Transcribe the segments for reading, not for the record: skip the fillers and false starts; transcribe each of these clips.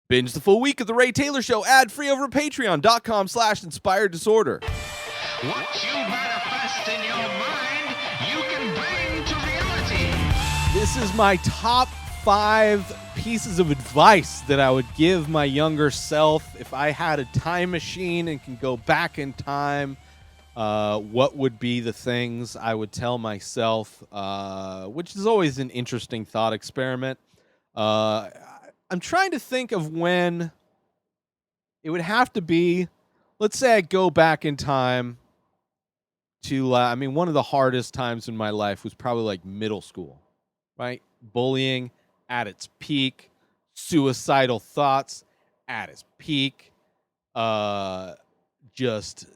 Binge the full week of The Ray Taylor Show ad-free over at patreon.com/inspireddisorder. What you manifest in your mind, you can bring to reality. This is my top 5 pieces of advice that I would give my younger self if I had a time machine and can go back in time. What would be the things I would tell myself, which is always an interesting thought experiment. I'm trying to think of when it would have to be. Let's say I go back in time to, one of the hardest times in my life was probably like middle school, right? Bullying at its peak, suicidal thoughts at its peak, just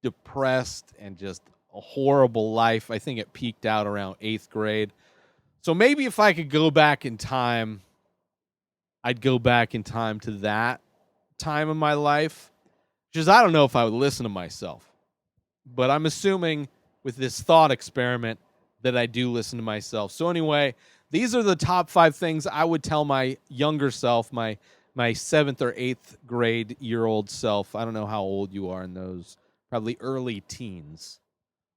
depressed and just a horrible life. I think it peaked out around 8th grade. So maybe if I could go back in time, I'd go back in time to that time of my life. Because I don't know if I would listen to myself. But I'm assuming with this thought experiment that I do listen to myself. So anyway, these are the top 5 things I would tell my younger self, my 7th or 8th grade year old self. I don't know how old you are in those. Probably early teens.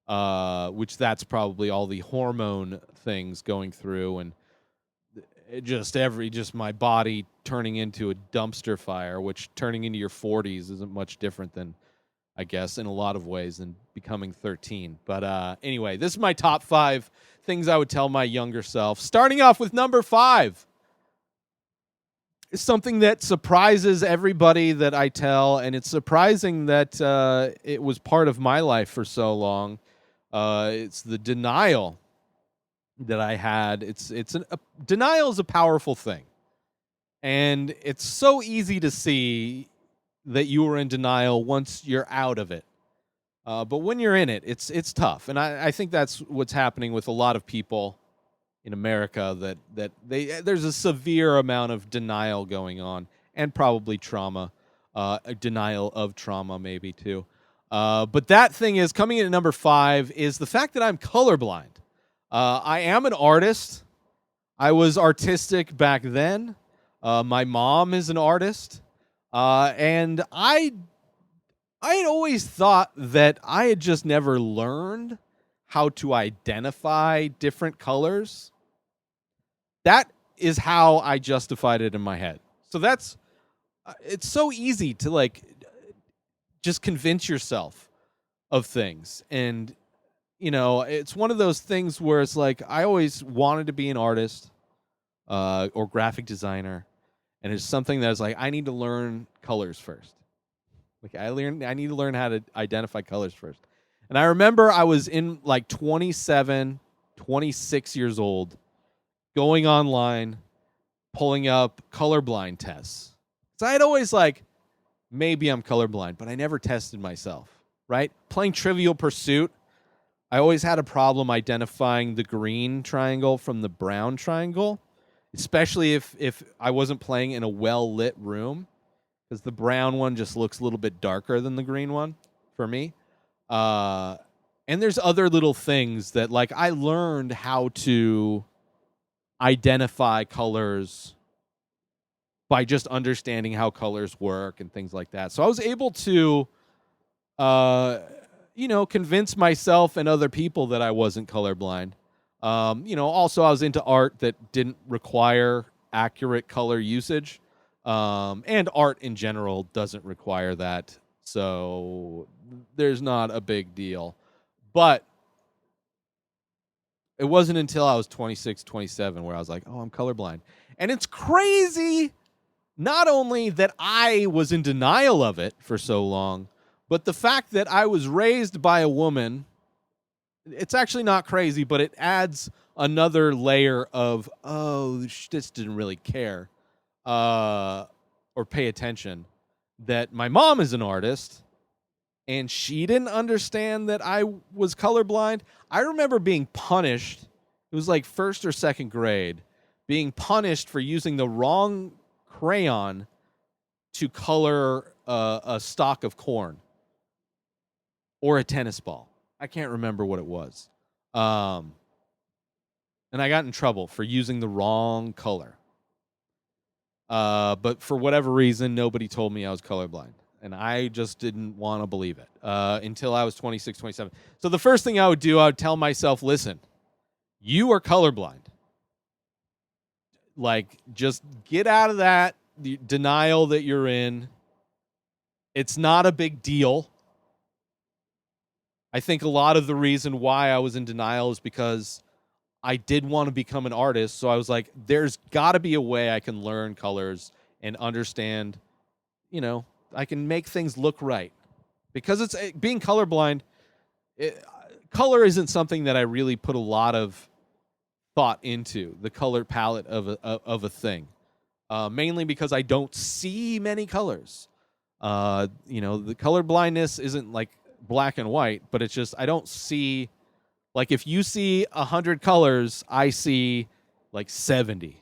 Which that's probably all the hormone things going through and just my body turning into a dumpster fire, which turning into your 40s isn't much different than, I guess, in a lot of ways than becoming 13. But anyway, this is my top 5 things I would tell my younger self. Starting off with number 5 is something that surprises everybody that I tell, and it's surprising that it was part of my life for so long. It's the denial that I had. Denial is a powerful thing. And it's so easy to see that you were in denial once you're out of it. But when you're in it, it's tough. And I think that's what's happening with a lot of people in America, that there's a severe amount of denial going on, and probably trauma, a denial of trauma maybe too. But that thing is coming in at number 5 is the fact that I'm colorblind. I am an artist. I was artistic back then. My mom is an artist. And I had always thought that I had just never learned how to identify different colors. That is how I justified it in my head. So it's so easy to just convince yourself of things. And it's one of those things where it's like I always wanted to be an artist or graphic designer, and it's something that's like I need to learn colors first. I need to learn how to identify colors first. And I remember I was in 27, 26 years old, going online, pulling up colorblind tests. So I had always maybe I'm colorblind, but I never tested myself, right? Playing Trivial Pursuit, I always had a problem identifying the green triangle from the brown triangle, especially if I wasn't playing in a well-lit room, because the brown one just looks a little bit darker than the green one for me. And there's other little things that I learned how to identify colors by just understanding how colors work and things like that. So I was able to convince myself and other people that I wasn't colorblind. Also I was into art that didn't require accurate color usage. And art in general doesn't require that. So there's not a big deal. But it wasn't until I was 26, 27 where I was like, oh, I'm colorblind. And it's crazy not only that I was in denial of it for so long, but the fact that I was raised by a woman, it's actually not crazy, but it adds another layer of, oh, she just didn't really care or pay attention, that my mom is an artist and she didn't understand that I was colorblind. I remember being punished. It was 1st or 2nd grade, being punished for using the wrong crayon to color a stalk of corn or a tennis ball. I can't remember what it was. And I got in trouble for using the wrong color. But for whatever reason, nobody told me I was colorblind. And I just didn't want to believe it until I was 26, 27. So the first thing I would do, I would tell myself, listen, you are colorblind. Like, just get out of that denial that you're in. It's not a big deal. I think a lot of the reason why I was in denial is because I did want to become an artist. So I was like, there's got to be a way I can learn colors and understand, I can make things look right. Because it's being colorblind, color isn't something that I really put a lot of thought into, the color palette of a thing. Mainly because I don't see many colors. The color blindness isn't like black and white, but it's just I don't see, like, if you see 100 colors, I see like 70.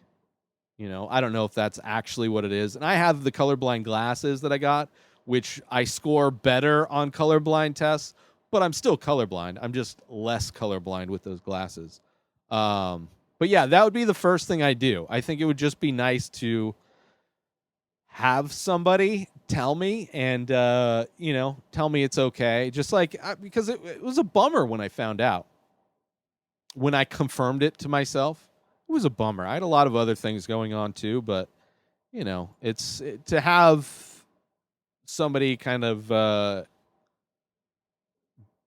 I don't know if that's actually what it is. And I have the colorblind glasses that I got, which I score better on colorblind tests, but I'm still colorblind. I'm just less colorblind with those glasses. But yeah, that would be the first thing I do. I think it would just be nice to have somebody tell me and, tell me it's okay. Just like, because it was a bummer when I found out. When I confirmed it to myself, it was a bummer. I had a lot of other things going on too, but, to have somebody kind of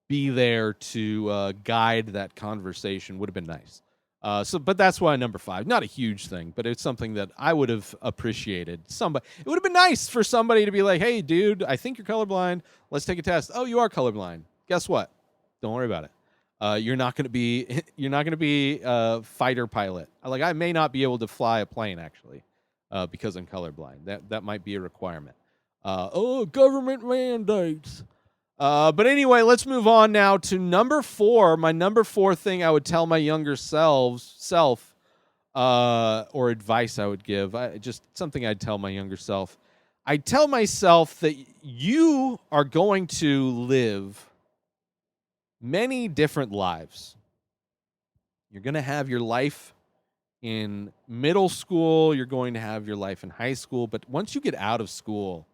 be there to guide that conversation would have been nice. But that's why number 5. Not a huge thing, but it's something that I would have appreciated. It would have been nice for somebody to be like, "Hey, dude, I think you're colorblind. Let's take a test." Oh, you are colorblind. Guess what? Don't worry about it. You're not going to be a fighter pilot. Like, I may not be able to fly a plane actually, because I'm colorblind. That might be a requirement. Government mandates. But anyway, let's move on now to number 4. My number 4 thing I would tell my younger self, or advice I would give, just something I'd tell my younger self. I'd tell myself that you are going to live many different lives. You're going to have your life in middle school. You're going to have your life in high school. But once you get out of school,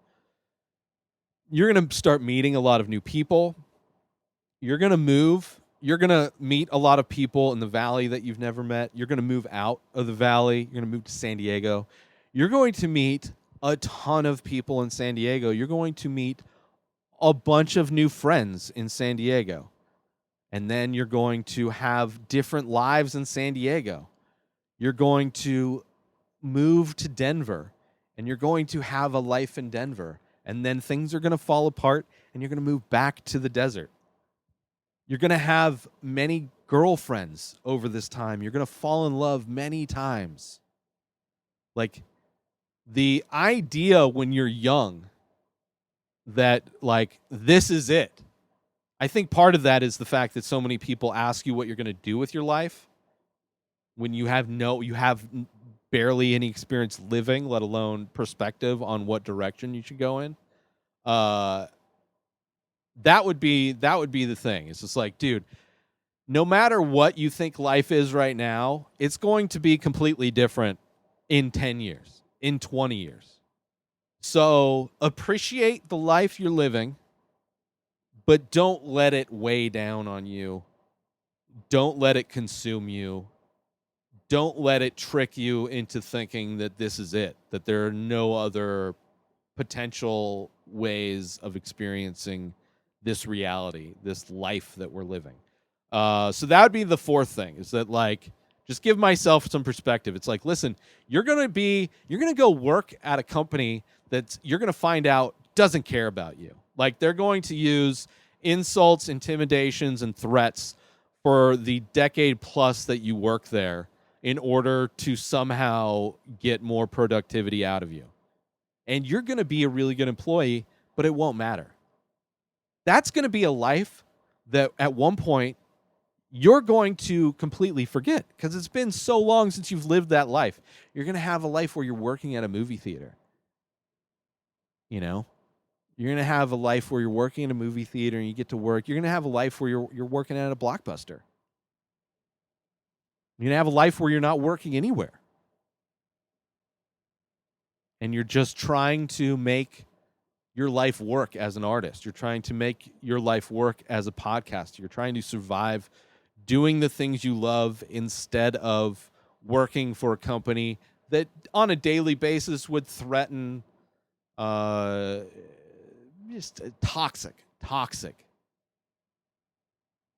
you're going to start meeting a lot of new people. You're going to move. You're going to meet a lot of people in the valley that you've never met. You're going to move out of the valley. You're going to move to San Diego. You're going to meet a ton of people in San Diego. You're going to meet a bunch of new friends in San Diego. And then you're going to have different lives in San Diego. You're going to move to Denver, and you're going to have a life in Denver. And then things are going to fall apart, and you're going to move back to the desert. You're going to have many girlfriends over this time. You're going to fall in love many times. Like, the idea when you're young that, like, this is it. I think part of that is the fact that so many people ask you what you're going to do with your life when you have barely any experience living, let alone perspective on what direction you should go in. That would be the thing. It's just like, dude, no matter what you think life is right now, it's going to be completely different in 10 years, in 20 years. So appreciate the life you're living, but don't let it weigh down on you. Don't let it consume you. Don't let it trick you into thinking that this is it, that there are no other potential ways of experiencing this reality, this life that we're living. So that would be the 4th thing, is that, like, just give myself some perspective. It's like, listen, you're going to go work at a company that you're going to find out doesn't care about you. Like, they're going to use insults, intimidations, and threats for the decade plus that you work there in order to somehow get more productivity out of you. And you're going to be a really good employee, but it won't matter. That's going to be a life that at one point you're going to completely forget, because it's been so long since you've lived that life. You're going to have a life where you're working at a movie theater. You're going to have a life where you're working in a movie theater and you get to work. You're going to have a life where you're working at a Blockbuster. You're going to have a life where you're not working anywhere. and you're just trying to make your life work as an artist. You're trying to make your life work as a podcaster. You're trying to survive doing the things you love instead of working for a company that on a daily basis would threaten just toxic.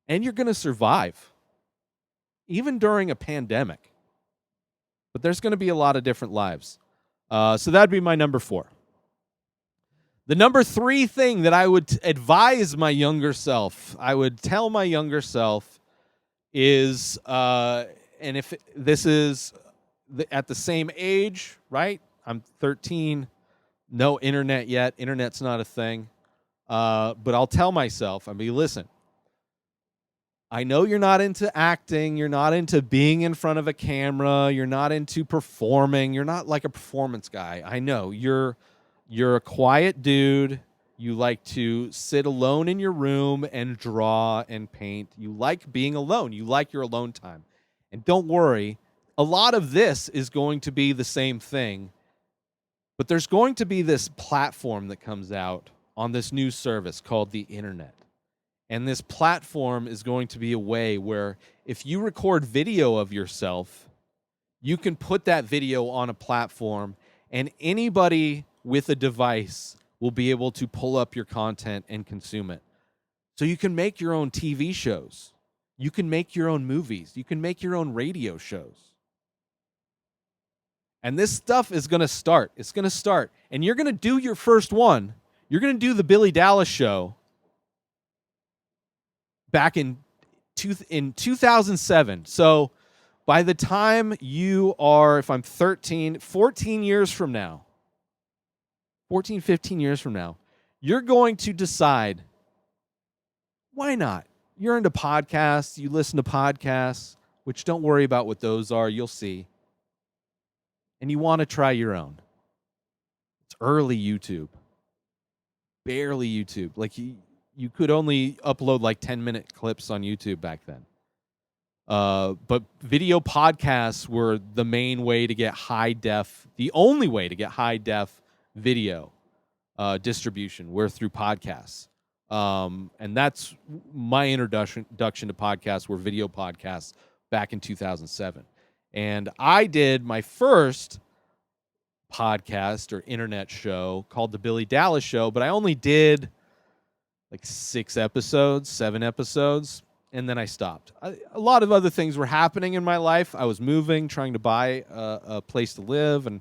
And you're going to survive even during a pandemic. But there's going to be a lot of different lives. So that'd be my number 4. The number 3 thing that I would advise my younger self, I would tell my younger self is, and if this is at the same age, right? I'm 13, no internet yet. Internet's not a thing. But I'll tell myself, listen, I know you're not into acting. You're not into being in front of a camera. You're not into performing. You're not like a performance guy. I know you're a quiet dude. You like to sit alone in your room and draw and paint. You like being alone. You like your alone time. And don't worry, a lot of this is going to be the same thing, but there's going to be this platform that comes out on this new service called the internet. And this platform is going to be a way where if you record video of yourself, you can put that video on a platform, and anybody with a device will be able to pull up your content and consume it. So you can make your own TV shows. You can make your own movies. You can make your own radio shows. And this stuff is going to start. It's going to start. And you're going to do your first one. You're going to do the Billy Dallas show back in 2007. So by the time you are, if I'm 13, 14 years from now, 14, 15 years from now, you're going to decide, why not? You're into podcasts. You listen to podcasts, which don't worry about what those are. You'll see. And you want to try your own. It's early YouTube. Barely YouTube. Like you could only upload like 10-minute clips on YouTube back then. But video podcasts were the main way to get the only way to get high def video distribution were through podcasts. And that's my introduction to podcasts were video podcasts back in 2007. And I did my first podcast or internet show called The Billy Dallas Show, but I only did like 7 episodes, and then I stopped. A lot of other things were happening in my life. I was moving, trying to buy a place to live, and,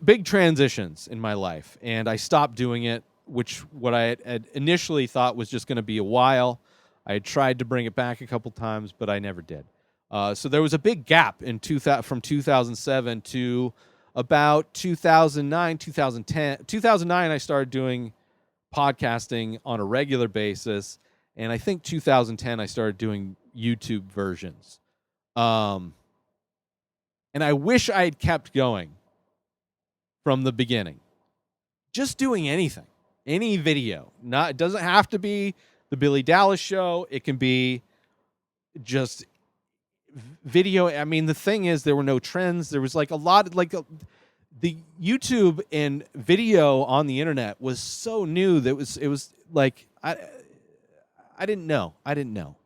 big transitions in my life. And I stopped doing it, which what I had initially thought was just going to be a while. I had tried to bring it back a couple times, but I never did. So there was a big gap from 2007 to about 2009, 2010. 2009, I started doing podcasting on a regular basis, and I think 2010, I started doing YouTube versions. And I wish I had kept going from the beginning. Just doing anything, any video. It doesn't have to be the Billy Dallas Show. It can be just video. The thing is, there were no trends. There was like a lot of the YouTube and video on the internet was so new that it was like I didn't know,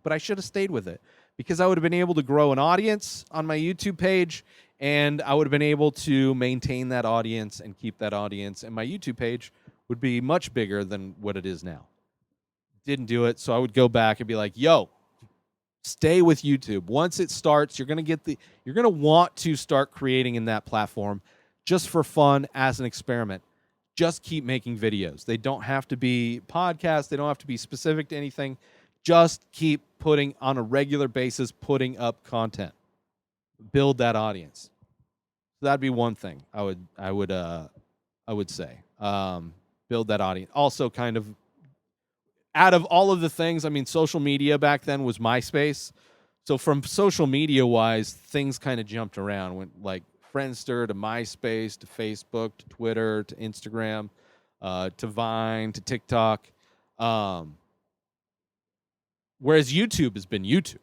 but I should have stayed with it because I would have been able to grow an audience on my YouTube page, and I would have been able to maintain that audience and keep that audience, and my YouTube page would be much bigger than what it is now. Didn't do it, so I would go back and be like, yo, stay with YouTube. Once it starts, you're going to want to start creating in that platform just for fun as an experiment. Just keep making videos. They don't have to be podcasts. They don't have to be specific to anything. Just keep putting on a regular basis, putting up content. Build that audience. So that'd be one thing I would say. Build that audience. Also, kind of out of all of the things, social media back then was MySpace. So from social media wise, things kind of jumped around. Went like Friendster to MySpace to Facebook to Twitter to Instagram to Vine to TikTok. Whereas YouTube has been YouTube.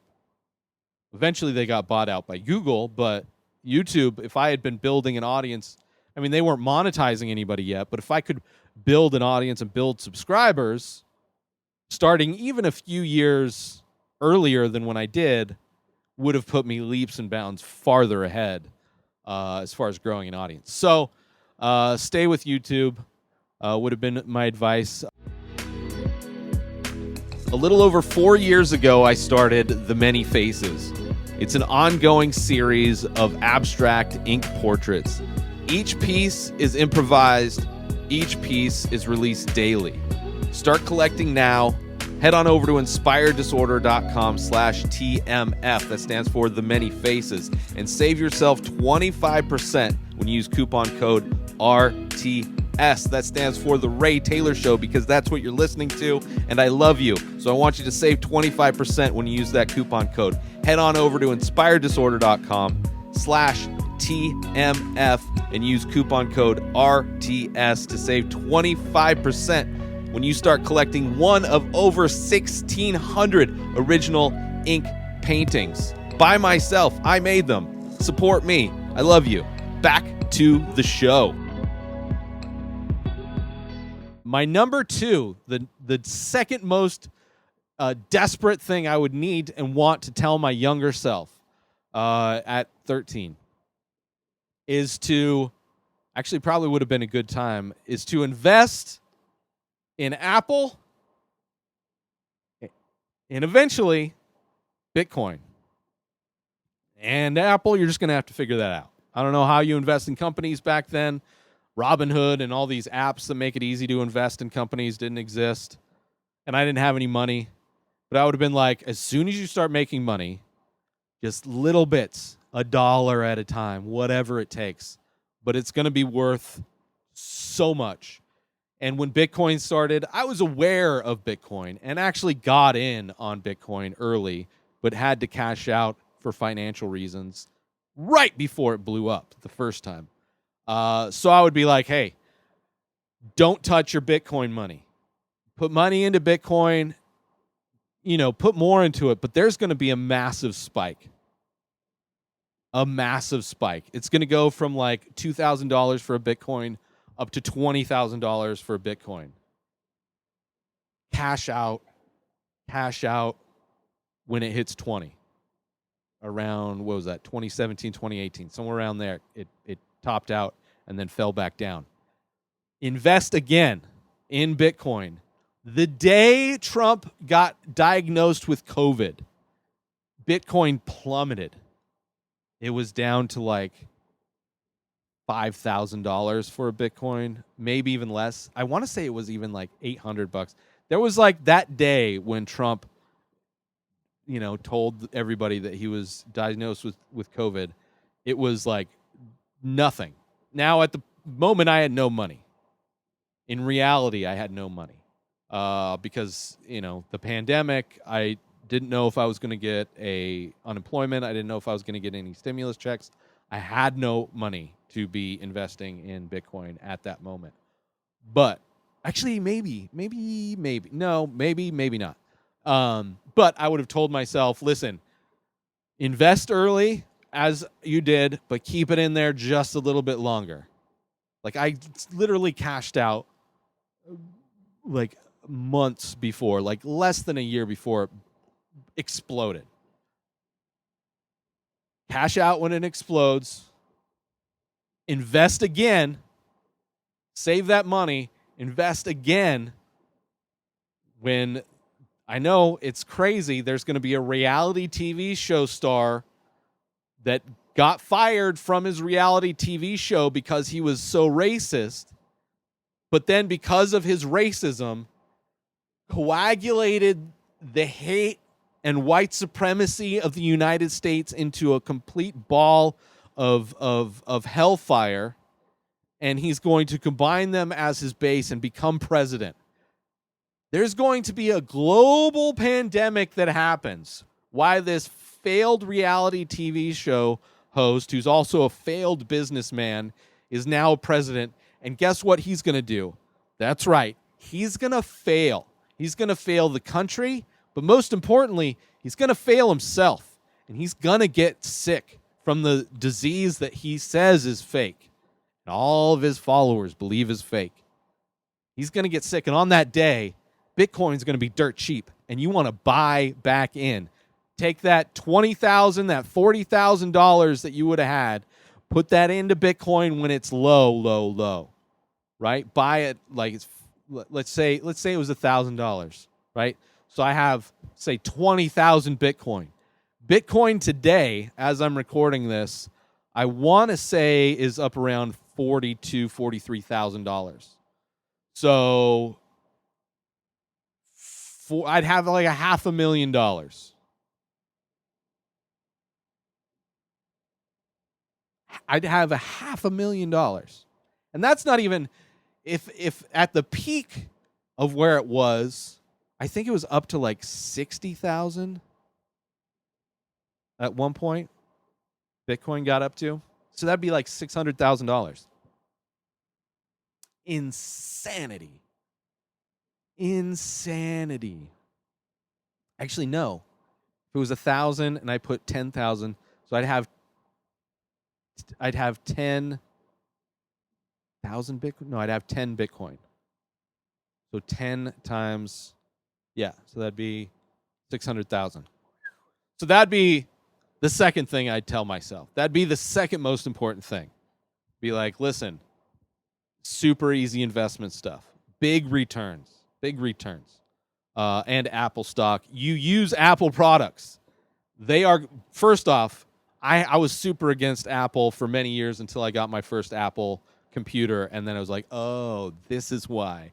Eventually they got bought out by Google, but YouTube, if I had been building an audience I mean, they weren't monetizing anybody yet, but if I could build an audience and build subscribers starting even a few years earlier than when I did, would have put me leaps and bounds farther ahead as far as growing an audience. So stay with YouTube would have been my advice. A little over 4 years ago, I started The Many Faces. It's an ongoing series of abstract ink portraits. Each piece is improvised. Each piece is released daily. Start collecting now. Head on over to inspireddisorder.com/TMF. That stands for The Many Faces. And save yourself 25% when you use coupon code RTS. That stands for The Ray Taylor Show, because that's what you're listening to, and I love you. So I want you to save 25% when you use that coupon code. Head on over to inspireddisorder.com/TMF and use coupon code RTS to save 25% when you start collecting one of over 1,600 original ink paintings. By myself, I made them. Support me. I love you. Back to the show. My number 2, the second most desperate thing I would need and want to tell my younger self at 13 is to, actually probably would have been a good time, is to invest in Apple and eventually Bitcoin. And Apple, you're just going to have to figure that out. I don't know how you invest in companies back then. Robinhood and all these apps that make it easy to invest in companies didn't exist. And I didn't have any money. But I would have been like, as soon as you start making money, just little bits, $1 at a time, whatever it takes. But it's going to be worth so much. And when Bitcoin started, I was aware of Bitcoin and actually got in on Bitcoin early, but had to cash out for financial reasons right before it blew up the first time. So I would be like, hey, don't touch your Bitcoin money. Put money into Bitcoin, put more into it, but there's going to be a massive spike. A massive spike. It's going to go from like $2,000 for a Bitcoin up to $20,000 for a Bitcoin. Cash out when it hits 20. Around, what was that, 2017, 2018, somewhere around there. It topped out and then fell back down. Invest again in Bitcoin. The day Trump got diagnosed with COVID, Bitcoin plummeted. It was down to like $5,000 for a Bitcoin, maybe even less. I want to say it was even like $800. There was like that day when Trump, told everybody that he was diagnosed with COVID. It was like nothing. Now, at the moment, I had no money. In reality, I had no money because, the pandemic, I didn't know if I was going to get unemployment. I didn't know if I was going to get any stimulus checks. I had no money to be investing in Bitcoin at that moment. But actually, maybe not. But I would have told myself, listen, invest early as you did, but keep it in there just a little bit longer. Like, I literally cashed out like months before, like less than a year before it exploded. Cash out when it explodes. Invest again. Save that money. Invest again when, I know it's crazy, there's going to be a reality TV show star that got fired from his reality TV show because he was so racist, but then because of his racism, coagulated the hate and white supremacy of the United States into a complete ball of hellfire, and he's going to combine them as his base and become president. There's going to be a global pandemic that happens. Why this failed reality TV show host, who's also a failed businessman, is now president. And guess what he's going to do? That's right. He's going to fail. He's going to fail the country, but most importantly, he's going to fail himself. And he's going to get sick from the disease that he says is fake. and all of his followers believe is fake, he's going to get sick. And on that day, Bitcoin's going to be dirt cheap, and you want to buy back in. Take that $20,000, that $40,000 that you would have had, put that into Bitcoin when it's low, right? Buy it like it's, let's say it was $1,000, right? So I have, say, 20,000 Bitcoin. Bitcoin today, as I'm recording this, I want to say is up around $43,000. So I'd have like $500,000. I'd have $500,000. And that's not even, if at the peak of where it was, I think it was up to like 60,000 at one point. Bitcoin got up to. So that'd be like $600,000. Insanity. Actually, no. If it was 1,000 and I put 10,000, so I'd have 10,000 Bitcoin. No, I'd have 10 Bitcoin. So 10 times, yeah. So that'd be 600,000. So that'd be the second thing I'd tell myself. That'd be the second most important thing. Be like, listen, super easy investment stuff, big returns. And Apple stock. You use Apple products. They are, first off, I was super against Apple for many years until I got my first Apple computer, and then I was like, oh, this is why.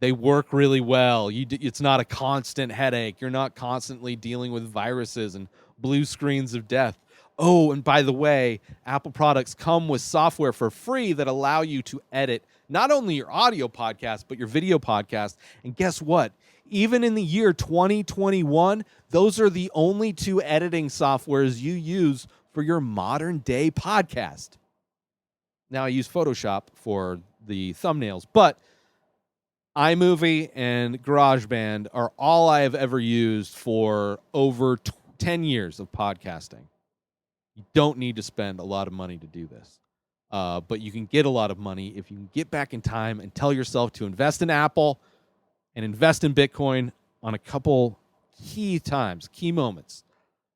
They work really well. It's not a constant headache. You're not constantly dealing with viruses and blue screens of death. Oh, and by the way, Apple products come with software for free that allow you to edit not only your audio podcast, but your video podcast. And guess what? Even in the year 2021, those are the only two editing softwares you use for your modern day podcast. Now I use Photoshop for the thumbnails, but iMovie and GarageBand are all I have ever used for over 10 years of podcasting. You don't need to spend a lot of money to do this. But you can get a lot of money if you can get back in time and tell yourself to invest in Apple and invest in Bitcoin on a couple key moments.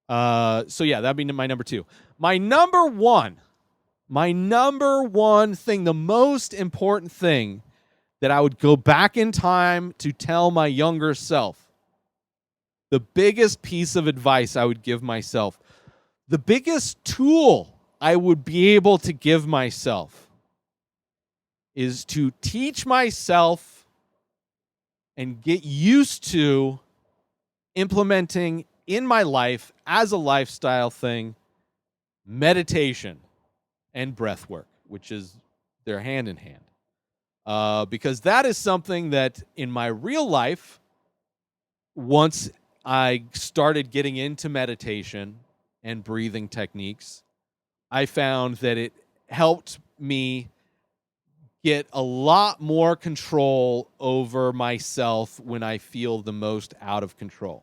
So yeah, that'd be my number two. My number one thing, the most important thing that I would go back in time to tell my younger self, the biggest piece of advice I would give myself, the biggest tool I would be able to give myself is to teach myself and get used to implementing in my life as a lifestyle thing meditation and breath work, which is they're hand in hand. Because that is something that in my real life, once I started getting into meditation and breathing techniques, I found that it helped me get a lot more control over myself when I feel the most out of control.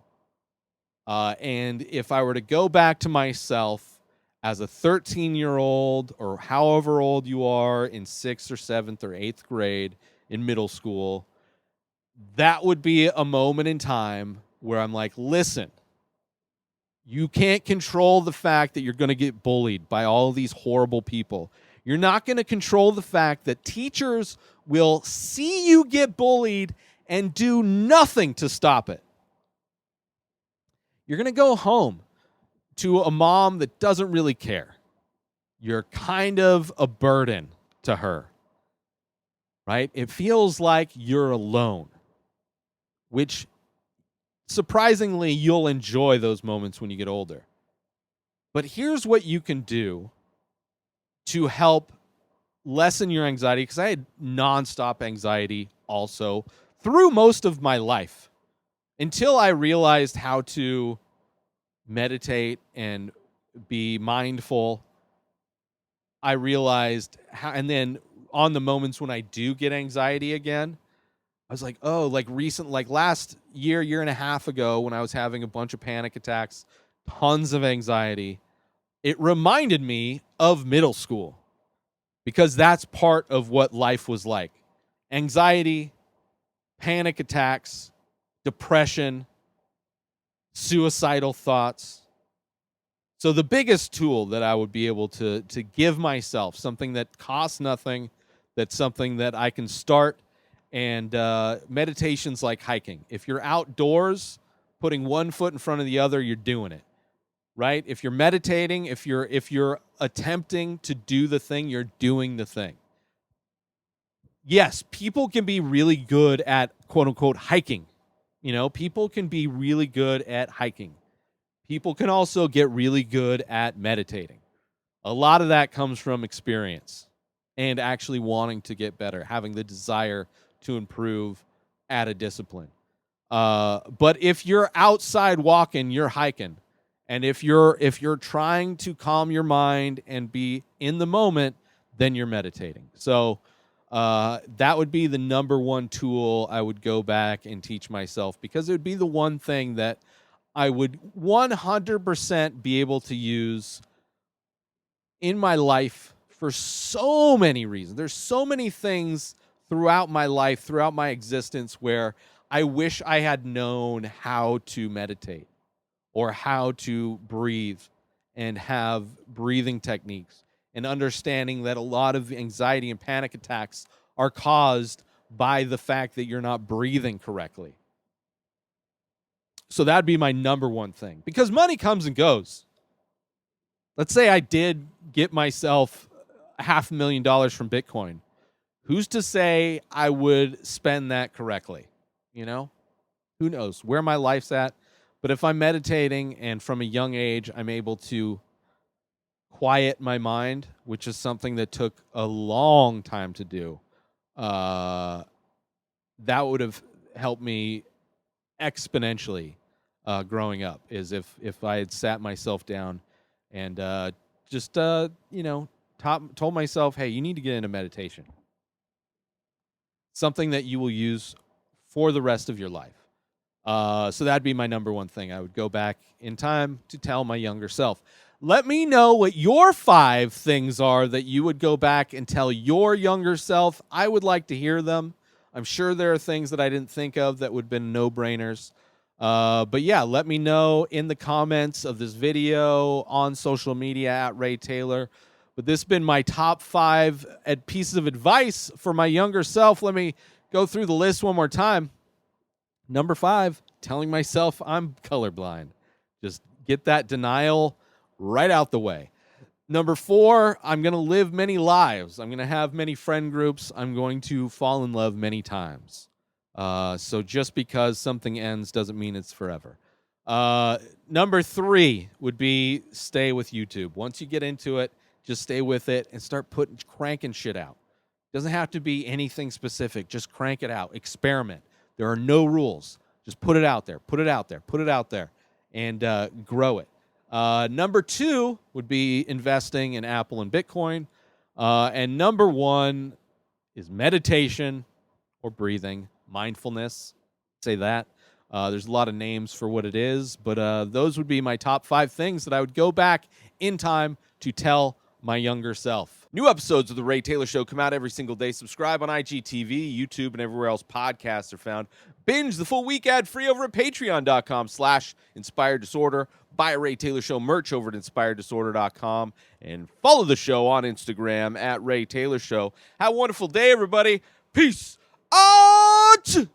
And if I were to go back to myself as a 13-year-old or however old you are in 6th or 7th or 8th grade in middle school, that would be a moment in time where I'm like, listen, you can't control the fact that you're going to get bullied by all of these horrible people. You're not going to control the fact that teachers will see you get bullied and do nothing to stop it. You're going to go home to a mom that doesn't really care. You're kind of a burden to her, right? It feels like you're alone, which surprisingly, you'll enjoy those moments when you get older. But here's what you can do to help lessen your anxiety, because I had nonstop anxiety also through most of my life until I realized how to meditate and be mindful. I realized how, and then on the moments when I do get anxiety again, I was like, oh, like last year and a half ago when I was having a bunch of panic attacks, tons of anxiety, it reminded me of middle school. because that's part of what life was like. Anxiety, panic attacks, depression, suicidal thoughts. So the biggest tool that I would be able to give myself, something that costs nothing, that's something that I can start, and meditation's like hiking. If you're outdoors, putting one foot in front of the other, you're doing it, right? If you're meditating, if you're attempting to do the thing, you're doing the thing. Yes, people can be really good at quote unquote hiking. People can be really good at hiking. People can also get really good at meditating. A lot of that comes from experience and actually wanting to get better, having the desire to improve at a discipline. But if you're outside walking, you're hiking. And if you're trying to calm your mind and be in the moment, then you're meditating. So that would be the number one tool I would go back and teach myself, because it would be the one thing that I would 100% be able to use in my life for so many reasons. There's so many things throughout my life, throughout my existence, where I wish I had known how to meditate or how to breathe and have breathing techniques, and understanding that a lot of anxiety and panic attacks are caused by the fact that you're not breathing correctly. So that'd be my number one thing, because money comes and goes. Let's say I did get myself $500,000 from Bitcoin. Who's to say I would spend that correctly? Who knows where my life's at? But if I'm meditating and from a young age I'm able to quiet my mind, which is something that took a long time to do, that would have helped me exponentially growing up, is if I had sat myself down and just told myself, hey, you need to get into meditation. Something that you will use for the rest of your life. So that'd be my number one thing. I would go back in time to tell my younger self. Let me know what your 5 things are that you would go back and tell your younger self. I would like to hear them. I'm sure there are things that I didn't think of that would have been no-brainers. But yeah, let me know in the comments of this video, on social media at Ray Taylor. But this has been my top 5 pieces of advice for my younger self. Let me go through the list one more time. Number 5, telling myself I'm colorblind. Just get that denial right out the way. Number 4, I'm going to live many lives. I'm going to have many friend groups. I'm going to fall in love many times. So just because something ends doesn't mean it's forever. Number 3 would be stay with YouTube. Once you get into it, just stay with it and start cranking shit out. Doesn't have to be anything specific. Just crank it out. Experiment. There are no rules. Just put it out there. Put it out there. Put it out there, and grow it. Number 2 would be investing in Apple and Bitcoin. And number 1 is meditation or breathing, mindfulness. Say that. There's a lot of names for what it is, but those would be my top 5 things that I would go back in time to tell my younger self. New episodes of The Ray Taylor Show come out every single day. Subscribe on IGTV, YouTube, and everywhere else podcasts are found. Binge the full week ad-free over at patreon.com/Inspired Disorder. Buy a Ray Taylor Show merch over at inspireddisorder.com. And follow the show on Instagram at Ray Taylor Show. Have a wonderful day, everybody. Peace out!